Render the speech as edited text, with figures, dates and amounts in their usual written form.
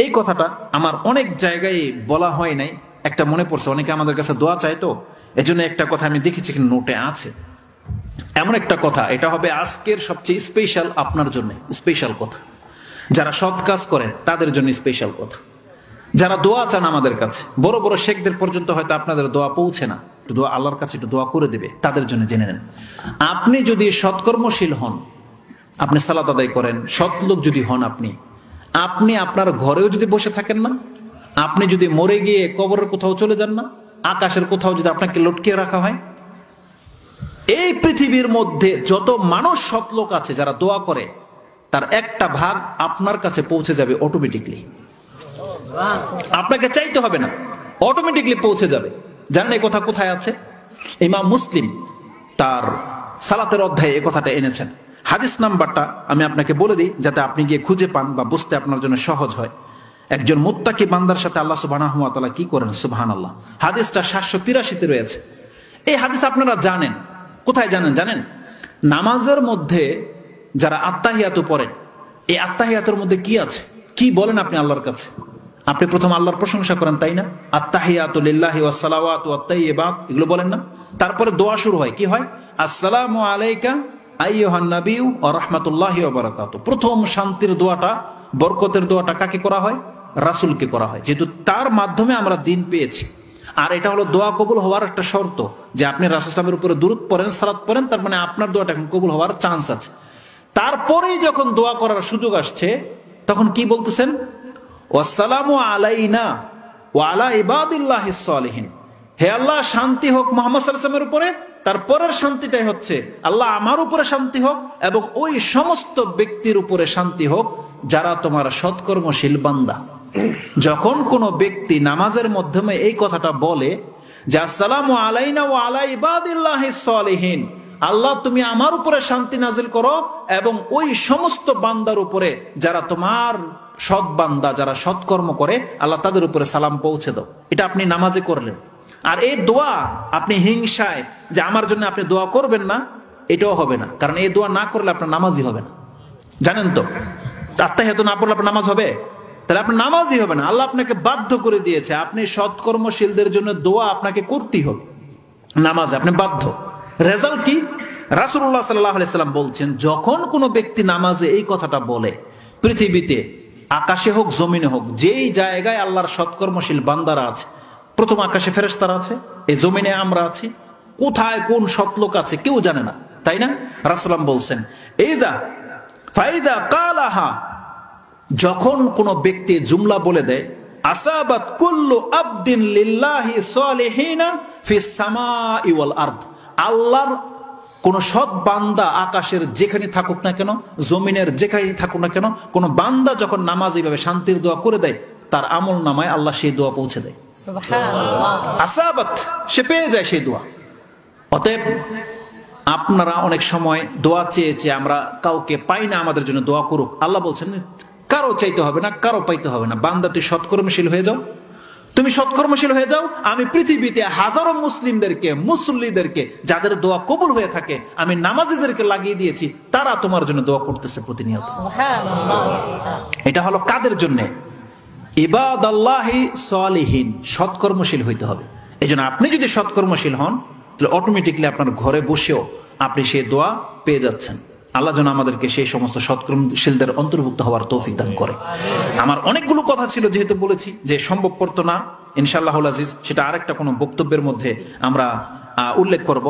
এই কথাটা আমার অনেক জায়গায় বলা হয় নাই, একটা মনে পড়ছে। অনেকে আমাদের কাছে দোয়া চায়, তো এজন্য একটা কথা আমি দেখেছি নোটে আছে। এমন একটা কথা, এটা হবে আজকের সবচেয়ে স্পেশাল আপনার জন্য, স্পেশাল কথা। যারা সৎ কাজ করেন তাদের জন্য স্পেশাল কথা। যারা দোয়া চান আমাদের কাছে, বড় বড় শেখদের পর্যন্ত হয়তো আপনাদের দোয়া পৌঁছে না, একটু দোয়া আল্লাহর কাছে একটু দোয়া করে দেবে, তাদের জন্য জেনে নেন। আপনি যদি সৎকর্মশীল হন, আপনি সালাত আদায় করেন, সৎ লোক যদি হন, আপনি আপনার ঘরেও যদি বসে থাকেন না, আপনি যদি মরে গিয়ে কবরের কোথাও চলে যান না, আকাশের কোথাও যদি আপনাকে লটকিয়ে রাখা হয়, এই পৃথিবীর মধ্যে যত মানুষ সৎ লোক আছে যারা দোয়া করে, তার একটা ভাগ আপনার কাছে পৌঁছে যাবে অটোমেটিকলি। আপনাকে চাইতে হবে না, অটোমেটিকলি পৌঁছে যাবে। জানেন এই কথা কোথায় আছে? ইমাম মুসলিম তার সালাতের অধ্যায়ে এই কথাটা এনেছেন। হাদিস নাম্বারটা আমি আপনাকে বলে দিই, যাতে আপনি গিয়ে খুঁজে পান বা বুঝতে আপনার জন্য সহজ হয়। একজন মুত্তাকি বান্দার সাথে আল্লাহ সুবহানাহু ওয়া তাআলা কি করেন, সুবহানাল্লাহ। হাদিসটা 783-তে রয়েছে। এই হাদিস আপনারা জানেন, কোথায় জানেন? নামাজের মধ্যে যারা আত্তাহিয়াতু পড়েন, এই আত্তাহিয়াতের মধ্যে কি আছে, কি বলেন আপনি আল্লাহর কাছে? আপনি প্রথম আল্লাহর প্রশংসা করেন, তাই না? আত্তাহিয়াতু লিল্লাহি ওয়াস সালাওয়াতু ওয়াত তাইয়্যিবাত, এগুলো বলেন না? তারপরে দোয়া শুরু হয়, কি হয়? আসসালামু আলাইকা আইয়ুহান নাবিয়্যু ওয়া রাহমাতুল্লাহি ওয়া বারাকাতুহু। প্রথম শান্তির দোয়াটা, বরকতের দোয়াটা কাকে করা হয়? রাসূলকে করা হয়, যেহেতু তার মাধ্যমে আমরা দিন পেয়েছি। আর এটা হলো দোয়া কবুল হওয়ার একটা শর্ত, যে আপনি রাসূল সাল্লাল্লাহু আলাইহি ওয়াসাল্লামের উপরে দুরূদ পড়েন, সালাত পড়েন, তার মানে আপনার দোয়াটা এখন কবুল হওয়ার চান্স আছে। তারপরেই যখন দোয়া করার সুযোগ আসছে, তখন কি বলতেছেন? ওয়াসসালামু আলাইনা ওয়া আলা ইবাদিল্লাহিস সালিহিন। হে আল্লাহ, শান্তি হোক মুহাম্মদ সাল্লাল্লাহু আলাইহি ওয়াসাল্লামের উপরে। তারপরের শান্তিটাই হচ্ছে আল্লাহ আমার উপরে শান্তি হোক এবং ওই সমস্ত ব্যক্তির উপরে শান্তি হোক যারা তোমার সৎকর্মশীল বান্দা। যখন কোনো ব্যক্তি নামাজের মাধ্যমে এই কথাটা বলে যে আসসালামু আলাইনা ওয়া আলা ইবাদিল্লাহিস সালিহিন, আল্লাহ তুমি আমার উপরে শান্তি নাজিল করো এবং ওই সমস্ত বান্দার উপরে যারা তোমার সৎ বান্দা, যারা সৎকর্ম করে, আল্লাহ তাদের উপরে সালাম পৌঁছে দাও। এটা আপনি নামাজে করলেন। আর এই দোয়া আপনি হিংসায় যে আমার জন্য আপনি দোয়া করবেন না, এটাও হবে না। কারণ এই দোয়া না করলে আপনার নামাজই হবে না, জানেন তো? আত্তাহিয়াতু না পড়লে আপনার নামাজ হবে? তাহলে আপনার নামাজই হবে না। আল্লাহ আপনাকে বাধ্য করে দিয়েছে, আপনি সৎকর্মশীলদের জন্য দোয়া আপনাকে করতেই হবে নামাজে, আপনি বাধ্য। রেজাল্ট কি? রাসূলুল্লাহ সাল্লাল্লাহু আলাইহি সাল্লাম বলছেন, যখন কোনো ব্যক্তি নামাজে এই কথাটা বলে, পৃথিবীতে আকাশে হোক জমিনে হোক, যেই জায়গায় আল্লাহর সৎকর্মশীল বান্দারা আছে, প্রথম আকাশে ফেরেশতারা আছে, এই জমিনে আমরা আছি, কোথায় কোন সৎলোক আছে কেউ জানে না, তাই না? রাসূলুল্লাহ বলছেন, এইযা ফাইদা কালাহা, যখন কোনো ব্যক্তি জুমলা বলে দেয়, আসাবাত কুল্লু আবদিন লিল্লাহি সালিহিনা ফিস সামাই ওয়াল আরদ, আল্লাহর কোন সৎ বান্দা আকাশের যেখানে থাকুক না কেন, জমিনের যেখানে থাকুক না কেন, কোন বান্দা যখন নামাজ এইভাবে শান্তির দোয়া করে দেয়, তার আমল নামায় আল্লাহ সেই দোয়া পৌঁছে দেয়। সুবহানাল্লাহ। আসাবাত, সে পেয়ে যায় সেই দোয়া। অতএব আপনারা অনেক সময় দোয়া চেয়েছে আমরা কাউকে পাই না, আমাদের জন্য দোয়া করুক। আল্লাহ বলছেন কারো চাইতে হবে না, কারো পাইতে হবে না। বান্দা তুই সৎকর্মশীল হয়ে যাও, তুমি সৎকর্মশীল হয়ে যাও। আমি পৃথিবীতে হাজারো মুসলিমদেরকে, মুসল্লিদেরকে, যাদের দোয়া কবুল হয়ে থাকে, আমি নামাজীদেরকে লাগিয়ে দিয়েছি, তারা তোমার জন্য দোয়া করতেছে প্রতিনিয়ত। এটা হলো কাদের জন্য? ইবাদাল্লাহি সালিহিন, সৎকর্মশীল হইতে হবে। এই জন্য আপনি যদি সৎকর্মশীল হন, তাহলে অটোমেটিকলি আপনার ঘরে বসেও আপনি সেই দোয়া পেয়ে যাচ্ছেন। আল্লাহ যেন আমাদেরকে সেই সমস্ত সৎকর্মশীলদের অন্তর্ভুক্ত হওয়ার তৌফিক দান করে। আমার অনেকগুলো কথা ছিল, যেহেতু বলেছি যে সম্ভবপর তো না, ইনশাআল্লাহুল আজিজ সেটা আরেকটা কোনো বক্তব্যের মধ্যে আমরা উল্লেখ করব।